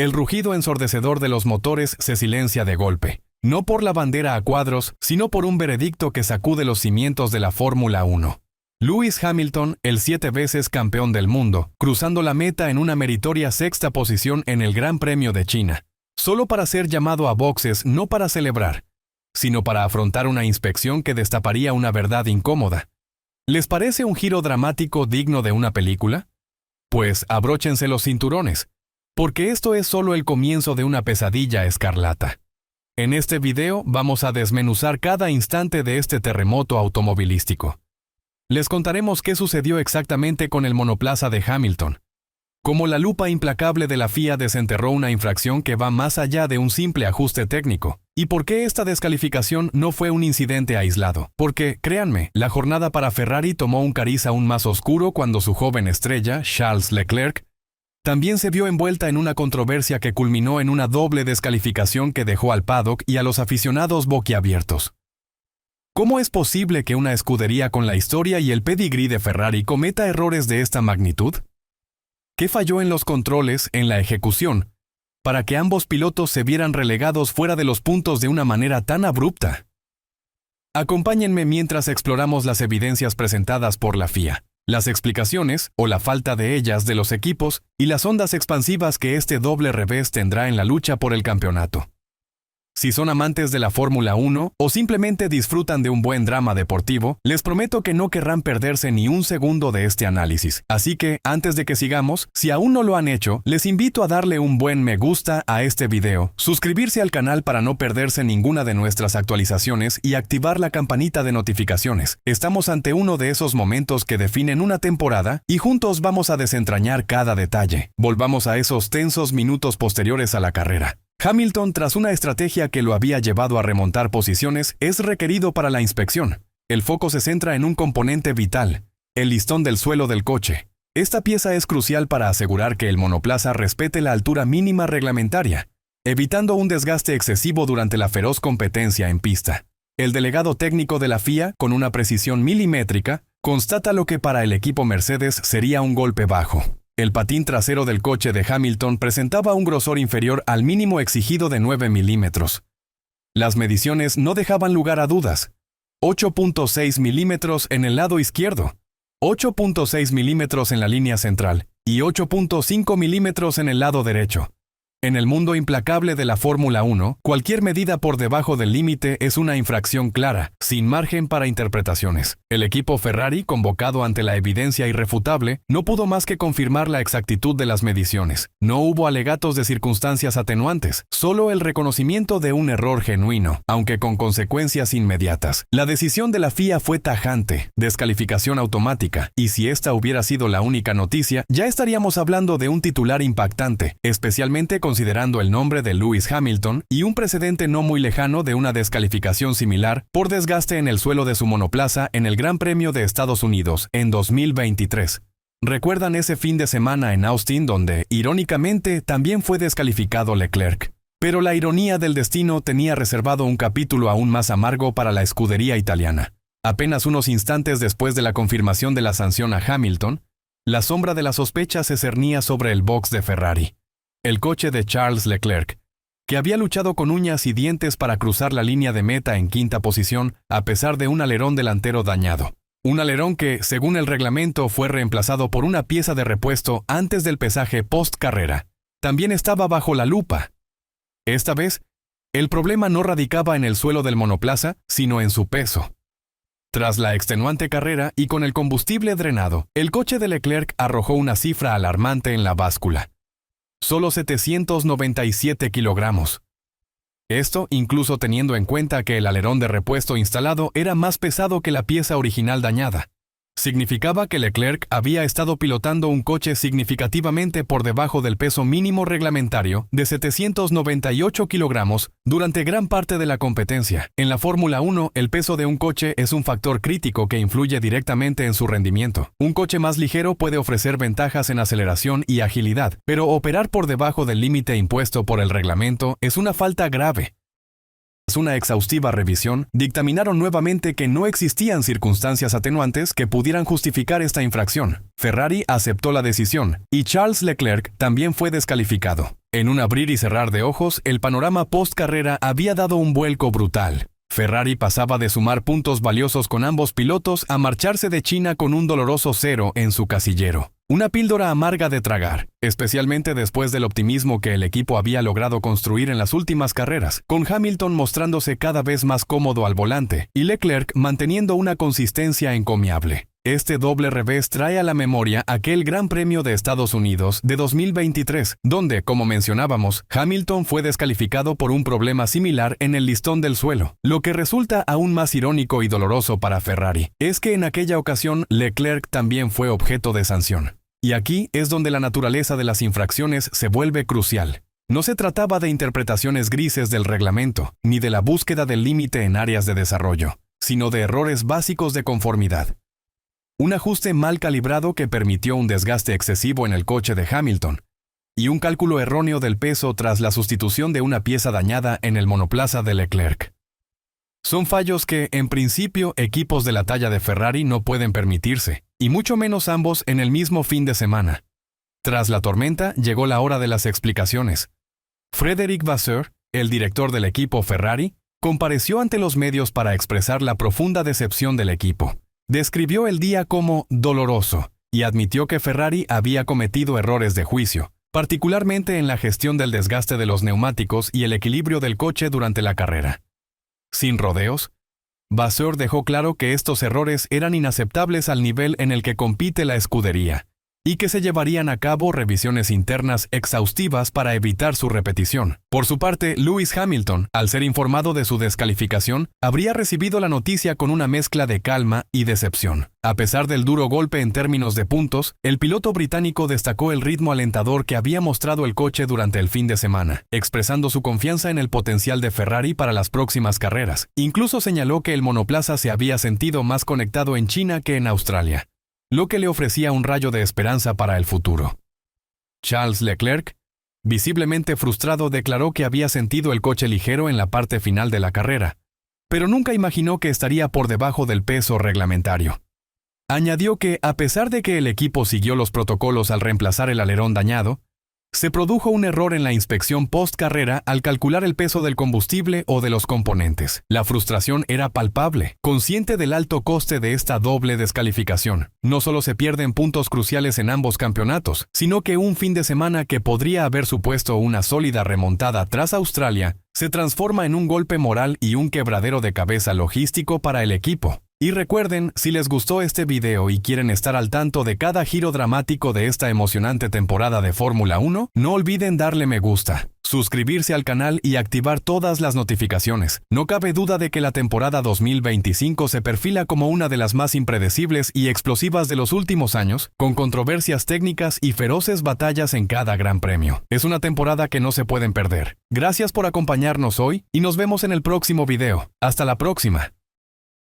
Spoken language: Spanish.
el rugido ensordecedor de los motores se silencia de golpe. No por la bandera a cuadros, sino por un veredicto que sacude los cimientos de la Fórmula 1. Lewis Hamilton, el 7 veces campeón del mundo, cruzando la meta en una meritoria sexta posición en el Gran Premio de China, solo para ser llamado a boxes, no para celebrar, sino para afrontar una inspección que destaparía una verdad incómoda. ¿Les parece un giro dramático digno de una película? Pues abróchense los cinturones, porque esto es solo el comienzo de una pesadilla escarlata. En este video vamos a desmenuzar cada instante de este terremoto automovilístico. Les contaremos qué sucedió exactamente con el monoplaza de Hamilton, cómo la lupa implacable de la FIA desenterró una infracción que va más allá de un simple ajuste técnico, y por qué esta descalificación no fue un incidente aislado. Porque, créanme, la jornada para Ferrari tomó un cariz aún más oscuro cuando su joven estrella, Charles Leclerc, también se vio envuelta en una controversia que culminó en una doble descalificación que dejó al paddock y a los aficionados boquiabiertos. ¿Cómo es posible que una escudería con la historia y el pedigrí de Ferrari cometa errores de esta magnitud? ¿Qué falló en los controles, en la ejecución, para que ambos pilotos se vieran relegados fuera de los puntos de una manera tan abrupta? Acompáñenme mientras exploramos las evidencias presentadas por la FIA, las explicaciones, o la falta de ellas, de los equipos, y las ondas expansivas que este doble revés tendrá en la lucha por el campeonato. Si son amantes de la Fórmula 1 o simplemente disfrutan de un buen drama deportivo, les prometo que no querrán perderse ni un segundo de este análisis. Así que, antes de que sigamos, si aún no lo han hecho, les invito a darle un buen me gusta a este video, suscribirse al canal para no perderse ninguna de nuestras actualizaciones y activar la campanita de notificaciones. Estamos ante uno de esos momentos que definen una temporada y juntos vamos a desentrañar cada detalle. Volvamos a esos tensos minutos posteriores a la carrera. Hamilton, tras una estrategia que lo había llevado a remontar posiciones, es requerido para la inspección. El foco se centra en un componente vital, el listón del suelo del coche. Esta pieza es crucial para asegurar que el monoplaza respete la altura mínima reglamentaria, evitando un desgaste excesivo durante la feroz competencia en pista. El delegado técnico de la FIA, con una precisión milimétrica, constata lo que para el equipo Mercedes sería un golpe bajo. El patín trasero del coche de Hamilton presentaba un grosor inferior al mínimo exigido de 9 milímetros. Las mediciones no dejaban lugar a dudas. 8.6 milímetros en el lado izquierdo, 8.6 milímetros en la línea central y 8.5 milímetros en el lado derecho. En el mundo implacable de la Fórmula 1, cualquier medida por debajo del límite es una infracción clara, sin margen para interpretaciones. El equipo Ferrari, convocado ante la evidencia irrefutable, no pudo más que confirmar la exactitud de las mediciones. No hubo alegatos de circunstancias atenuantes, solo el reconocimiento de un error genuino, aunque con consecuencias inmediatas. La decisión de la FIA fue tajante, descalificación automática, y si esta hubiera sido la única noticia, ya estaríamos hablando de un titular impactante, especialmente considerando el nombre de Lewis Hamilton y un precedente no muy lejano de una descalificación similar por desgaste en el suelo de su monoplaza en el Gran Premio de Estados Unidos en 2023. ¿Recuerdan ese fin de semana en Austin donde, irónicamente, también fue descalificado Leclerc? Pero la ironía del destino tenía reservado un capítulo aún más amargo para la escudería italiana. Apenas unos instantes después de la confirmación de la sanción a Hamilton, la sombra de la sospecha se cernía sobre el box de Ferrari. El coche de Charles Leclerc, que había luchado con uñas y dientes para cruzar la línea de meta en quinta posición a pesar de un alerón delantero dañado. Un alerón que, según el reglamento, fue reemplazado por una pieza de repuesto antes del pesaje post-carrera. También estaba bajo la lupa. Esta vez, el problema no radicaba en el suelo del monoplaza, sino en su peso. Tras la extenuante carrera y con el combustible drenado, el coche de Leclerc arrojó una cifra alarmante en la báscula. Solo 797 kilogramos. Esto incluso teniendo en cuenta que el alerón de repuesto instalado era más pesado que la pieza original dañada. Significaba que Leclerc había estado pilotando un coche significativamente por debajo del peso mínimo reglamentario de 798 kilogramos durante gran parte de la competencia. En la Fórmula 1, el peso de un coche es un factor crítico que influye directamente en su rendimiento. Un coche más ligero puede ofrecer ventajas en aceleración y agilidad, pero operar por debajo del límite impuesto por el reglamento es una falta grave. Tras una exhaustiva revisión, dictaminaron nuevamente que no existían circunstancias atenuantes que pudieran justificar esta infracción. Ferrari aceptó la decisión, y Charles Leclerc también fue descalificado. En un abrir y cerrar de ojos, el panorama post-carrera había dado un vuelco brutal. Ferrari pasaba de sumar puntos valiosos con ambos pilotos a marcharse de China con un doloroso 0 en su casillero. Una píldora amarga de tragar, especialmente después del optimismo que el equipo había logrado construir en las últimas carreras, con Hamilton mostrándose cada vez más cómodo al volante y Leclerc manteniendo una consistencia encomiable. Este doble revés trae a la memoria aquel Gran Premio de Estados Unidos de 2023, donde, como mencionábamos, Hamilton fue descalificado por un problema similar en el listón del suelo. Lo que resulta aún más irónico y doloroso para Ferrari es que en aquella ocasión Leclerc también fue objeto de sanción. Y aquí es donde la naturaleza de las infracciones se vuelve crucial. No se trataba de interpretaciones grises del reglamento, ni de la búsqueda del límite en áreas de desarrollo, sino de errores básicos de conformidad. Un ajuste mal calibrado que permitió un desgaste excesivo en el coche de Hamilton, y un cálculo erróneo del peso tras la sustitución de una pieza dañada en el monoplaza de Leclerc. Son fallos que, en principio, equipos de la talla de Ferrari no pueden permitirse, y mucho menos ambos en el mismo fin de semana. Tras la tormenta, llegó la hora de las explicaciones. Frédéric Vasseur, el director del equipo Ferrari, compareció ante los medios para expresar la profunda decepción del equipo. Describió el día como doloroso y admitió que Ferrari había cometido errores de juicio, particularmente en la gestión del desgaste de los neumáticos y el equilibrio del coche durante la carrera. Sin rodeos, Vasseur dejó claro que estos errores eran inaceptables al nivel en el que compite la escudería, y que se llevarían a cabo revisiones internas exhaustivas para evitar su repetición. Por su parte, Lewis Hamilton, al ser informado de su descalificación, habría recibido la noticia con una mezcla de calma y decepción. A pesar del duro golpe en términos de puntos, el piloto británico destacó el ritmo alentador que había mostrado el coche durante el fin de semana, expresando su confianza en el potencial de Ferrari para las próximas carreras. Incluso señaló que el monoplaza se había sentido más conectado en China que en Australia, lo que le ofrecía un rayo de esperanza para el futuro. Charles Leclerc, visiblemente frustrado, declaró que había sentido el coche ligero en la parte final de la carrera, pero nunca imaginó que estaría por debajo del peso reglamentario. Añadió que, a pesar de que el equipo siguió los protocolos al reemplazar el alerón dañado, se produjo un error en la inspección post-carrera al calcular el peso del combustible o de los componentes. La frustración era palpable. Consciente del alto coste de esta doble descalificación, no solo se pierden puntos cruciales en ambos campeonatos, sino que un fin de semana que podría haber supuesto una sólida remontada tras Australia, se transforma en un golpe moral y un quebradero de cabeza logístico para el equipo. Y recuerden, si les gustó este video y quieren estar al tanto de cada giro dramático de esta emocionante temporada de Fórmula 1, no olviden darle me gusta, suscribirse al canal y activar todas las notificaciones. No cabe duda de que la temporada 2025 se perfila como una de las más impredecibles y explosivas de los últimos años, con controversias técnicas y feroces batallas en cada gran premio. Es una temporada que no se pueden perder. Gracias por acompañarnos hoy y nos vemos en el próximo video. Hasta la próxima.